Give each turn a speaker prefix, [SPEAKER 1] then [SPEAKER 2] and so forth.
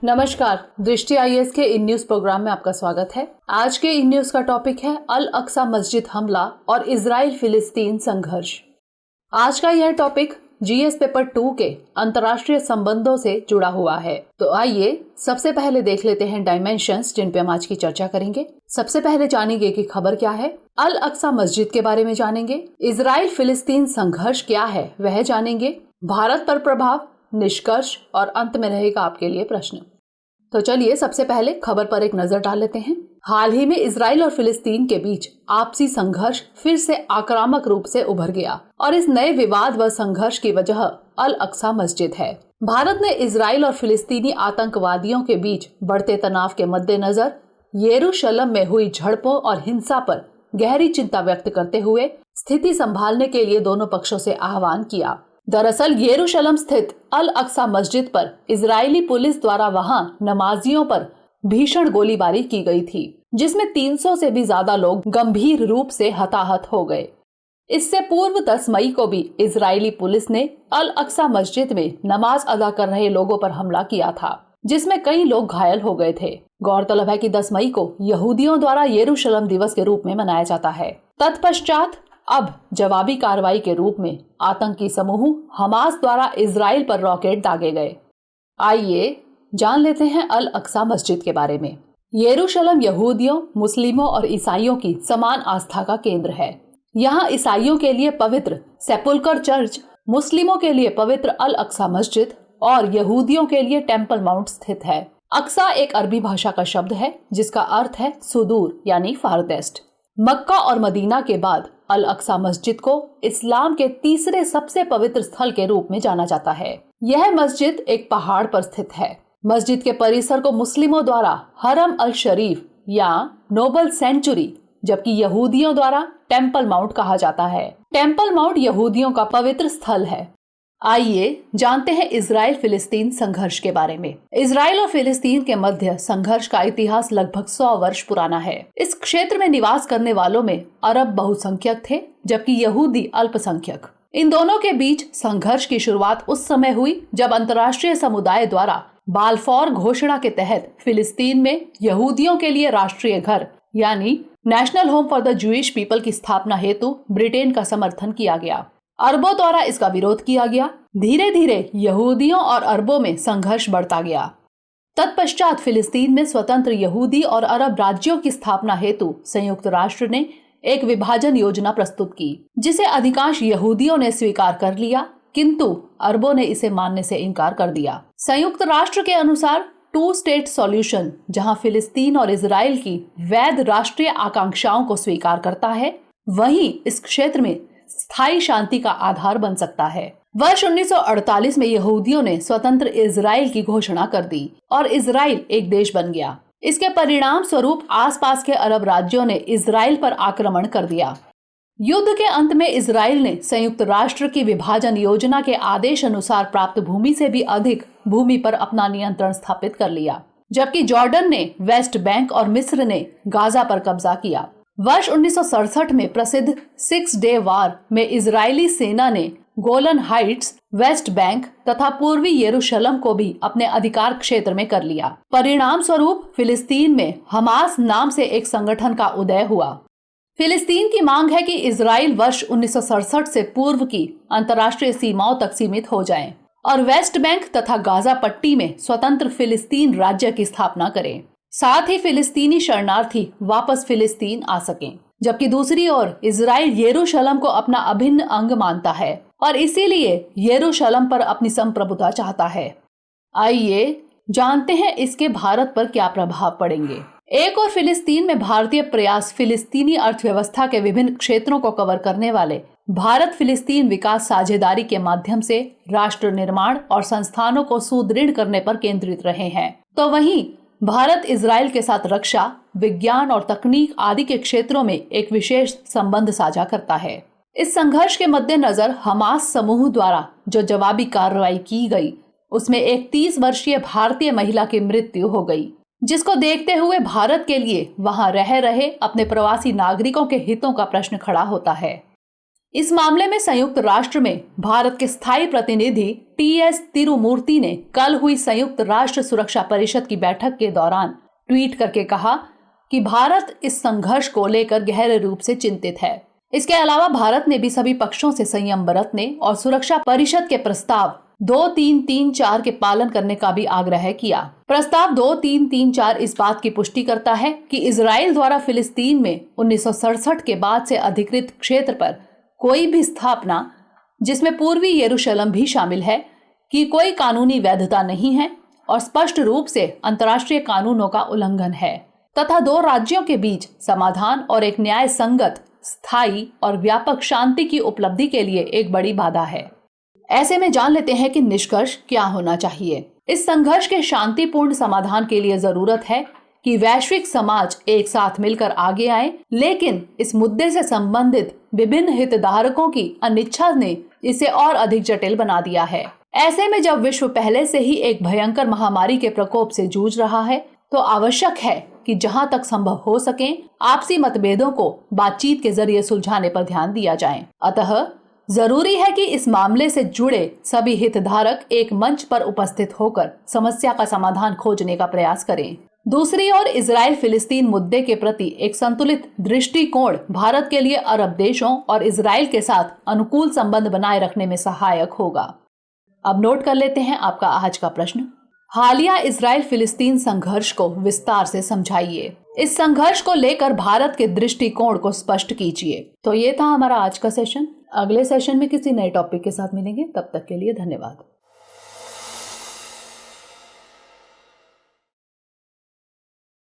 [SPEAKER 1] नमस्कार, दृष्टि आईएएस के इन न्यूज प्रोग्राम में आपका स्वागत है। आज के इन न्यूज का टॉपिक है अल अक्सा मस्जिद हमला और इजराइल फिलिस्तीन संघर्ष। आज का यह टॉपिक जीएस पेपर 2 के अंतर्राष्ट्रीय संबंधों से जुड़ा हुआ है। तो आइए सबसे पहले देख लेते हैं डायमेंशंस जिन पे हम आज की चर्चा करेंगे। सबसे पहले जानेंगे कि खबर क्या है, अल अक्सा मस्जिद के बारे में जानेंगे, इजराइल फिलिस्तीन संघर्ष क्या है वह जानेंगे, भारत पर प्रभाव, निष्कर्ष और अंत में रहेगा आपके लिए प्रश्न। तो चलिए सबसे पहले खबर पर एक नजर डाल लेते हैं। हाल ही में इजराइल और फिलिस्तीन के बीच आपसी संघर्ष फिर से आक्रामक रूप से उभर गया और इस नए विवाद व संघर्ष की वजह अल अक्सा मस्जिद है। भारत ने इजराइल और फिलिस्तीनी आतंकवादियों के बीच बढ़ते तनाव के मद्देनजर यरूशलेम में हुई झड़पों और हिंसा पर गहरी चिंता व्यक्त करते हुए स्थिति संभालने के लिए दोनों पक्षों से आह्वान किया। दरअसल यरूशलेम स्थित अल अक्सा मस्जिद पर इजरायली पुलिस द्वारा वहां नमाजियों पर भीषण गोलीबारी की गई थी, जिसमें 300 से भी ज्यादा लोग गंभीर रूप से हताहत हो गए। इससे पूर्व 10 मई को भी इजरायली पुलिस ने अल अक्सा मस्जिद में नमाज अदा कर रहे लोगों पर हमला किया था, जिसमें कई लोग घायल हो गए थे। गौरतलब है कि 10 मई को यहूदियों द्वारा यरूशलेम दिवस के रूप में मनाया जाता है। तत्पश्चात अब जवाबी कार्रवाई के रूप में आतंकी समूह हमास द्वारा इजराइल पर रॉकेट दागे गए। आइए जान लेते हैं अल अक्सा मस्जिद के बारे में। यरूशलेम यहूदियों, मुस्लिमों और ईसाइयों की समान आस्था का केंद्र है। यहाँ ईसाइयों के लिए पवित्र सेपुल्कर चर्च, मुस्लिमों के लिए पवित्र अल अक्सा मस्जिद और यहूदियों के लिए टेम्पल माउंट स्थित है। अक्सा एक अरबी भाषा का शब्द है जिसका अर्थ है सुदूर यानी फारदेस्ट। मक्का और मदीना के बाद अल अक्सा मस्जिद को इस्लाम के तीसरे सबसे पवित्र स्थल के रूप में जाना जाता है। यह मस्जिद एक पहाड़ पर स्थित है। मस्जिद के परिसर को मुस्लिमों द्वारा हरम अल शरीफ या नोबल सेंचुरी, जबकि यहूदियों द्वारा टेम्पल माउंट कहा जाता है। टेम्पल माउंट यहूदियों का पवित्र स्थल है। आइए जानते हैं इजराइल फिलिस्तीन संघर्ष के बारे में। इजराइल और फिलिस्तीन के मध्य संघर्ष का इतिहास लगभग 100 वर्ष पुराना है। इस क्षेत्र में निवास करने वालों में अरब बहुसंख्यक थे, जबकि यहूदी अल्पसंख्यक। इन दोनों के बीच संघर्ष की शुरुआत उस समय हुई जब अंतर्राष्ट्रीय समुदाय द्वारा बाल्फोर घोषणा के तहत फिलिस्तीन में यहूदियों के लिए राष्ट्रीय घर यानी national home for the Jewish people की स्थापना हेतु ब्रिटेन का समर्थन किया गया। अरबों द्वारा इसका विरोध किया गया। धीरे धीरे यहूदियों और अरबों में संघर्ष बढ़ता गया। तत्पश्चात फिलिस्तीन में स्वतंत्र यहूदी और अरब राज्यों की स्थापना हेतु संयुक्त राष्ट्र ने एक विभाजन योजना प्रस्तुत की, जिसे अधिकांश यहूदियों ने स्वीकार कर लिया, किंतु अरबों ने इसे मानने से इनकार कर दिया। संयुक्त राष्ट्र के अनुसार 2 स्टेट सॉल्यूशन, जहां फिलिस्तीन और इजराइल की वैध राष्ट्रीय आकांक्षाओं को स्वीकार करता है, वहीं इस क्षेत्र में स्थायी शांति का आधार बन सकता है। वर्ष 1948 में यहूदियों ने स्वतंत्र इजराइल की घोषणा कर दी और इजराइल एक देश बन गया। इसके परिणाम स्वरूप आसपास के अरब राज्यों ने इजराइल पर आक्रमण कर दिया। युद्ध के अंत में इजराइल ने संयुक्त राष्ट्र की विभाजन योजना के आदेश अनुसार प्राप्त भूमि से भी अधिक भूमि पर अपना नियंत्रण स्थापित कर लिया, जबकि जॉर्डन ने वेस्ट बैंक और मिस्र ने गाजा पर कब्जा किया। वर्ष 1967 में प्रसिद्ध 6 डे वार में इजरायली सेना ने गोलन हाइट्स, वेस्ट बैंक तथा पूर्वी यरूशलेम को भी अपने अधिकार क्षेत्र में कर लिया। परिणाम स्वरूप फिलिस्तीन में हमास नाम से एक संगठन का उदय हुआ। फिलिस्तीन की मांग है कि इजराइल वर्ष 1967 से पूर्व की अंतर्राष्ट्रीय सीमाओं तक सीमित हो जाए और वेस्ट बैंक तथा गाजा पट्टी में स्वतंत्र फिलिस्तीन राज्य की स्थापना करें। साथ ही फिलिस्तीनी शरणार्थी वापस फिलिस्तीन आ सकें, जबकि दूसरी ओर इजराइल यरूशलेम को अपना अभिन्न अंग मानता है और इसीलिए यरूशलेम पर अपनी संप्रभुता चाहता है। आइए जानते हैं इसके भारत पर क्या प्रभाव पड़ेंगे। एक और फिलिस्तीन में भारतीय प्रयास फिलिस्तीनी अर्थव्यवस्था के विभिन्न क्षेत्रों को कवर करने वाले भारत फिलिस्तीन विकास साझेदारी के माध्यम से राष्ट्र निर्माण और संस्थानों को सुदृढ़ करने पर केंद्रित रहे हैं, तो वहीं भारत इजराइल के साथ रक्षा, विज्ञान और तकनीक आदि के क्षेत्रों में एक विशेष संबंध साझा करता है। इस संघर्ष के मद्देनजर हमास समूह द्वारा जो जवाबी कार्रवाई की गई, उसमें एक 30 वर्षीय भारतीय महिला की मृत्यु हो गई, जिसको देखते हुए भारत के लिए वहां रह रहे अपने प्रवासी नागरिकों के हितों का प्रश्न खड़ा होता है। इस मामले में संयुक्त राष्ट्र में भारत के स्थायी प्रतिनिधि टी.एस. तिरुमूर्ति ने कल हुई संयुक्त राष्ट्र सुरक्षा परिषद की बैठक के दौरान ट्वीट करके कहा कि भारत इस संघर्ष को लेकर गहरे रूप से चिंतित है। इसके अलावा भारत ने भी सभी पक्षों से संयम बरतने और सुरक्षा परिषद के प्रस्ताव 2334 के पालन करने का भी आग्रह किया। प्रस्ताव 2334 इस बात की पुष्टि करता है कि इजराइल द्वारा फिलिस्तीन में 1967 के बाद से अधिकृत क्षेत्र पर कोई भी स्थापना, जिसमें पूर्वी यरूशलेम भी शामिल है, कि कोई कानूनी वैधता नहीं है और स्पष्ट रूप से अंतर्राष्ट्रीय कानूनों का उल्लंघन है तथा दो राज्यों के बीच समाधान और एक न्याय संगत, स्थायी और व्यापक शांति की उपलब्धि के लिए एक बड़ी बाधा है। ऐसे में जान लेते हैं कि निष्कर्ष क्या होना चाहिए। इस संघर्ष के शांतिपूर्ण समाधान के लिए जरूरत है कि वैश्विक समाज एक साथ मिलकर आगे आए, लेकिन इस मुद्दे से संबंधित विभिन्न हितधारकों की अनिच्छा ने इसे और अधिक जटिल बना दिया है। ऐसे में जब विश्व पहले से ही एक भयंकर महामारी के प्रकोप से जूझ रहा है, तो आवश्यक है कि जहां तक संभव हो सके आपसी मतभेदों को बातचीत के जरिए सुलझाने पर ध्यान दिया जाए। अतः जरूरी है कि इस मामले से जुड़े सभी हितधारक एक मंच पर उपस्थित होकर समस्या का समाधान खोजने का प्रयास करें। दूसरी ओर इजराइल फिलिस्तीन मुद्दे के प्रति एक संतुलित दृष्टिकोण भारत के लिए अरब देशों और इजराइल के साथ अनुकूल संबंध बनाए रखने में सहायक होगा। अब नोट कर लेते हैं आपका आज का प्रश्न। हालिया इजराइल फिलिस्तीन संघर्ष को विस्तार से समझाइए। इस संघर्ष को लेकर भारत के दृष्टिकोण को स्पष्ट कीजिए। तो ये था हमारा आज का सेशन। अगले सेशन में किसी नए टॉपिक के साथ मिलेंगे। तब तक के लिए धन्यवाद।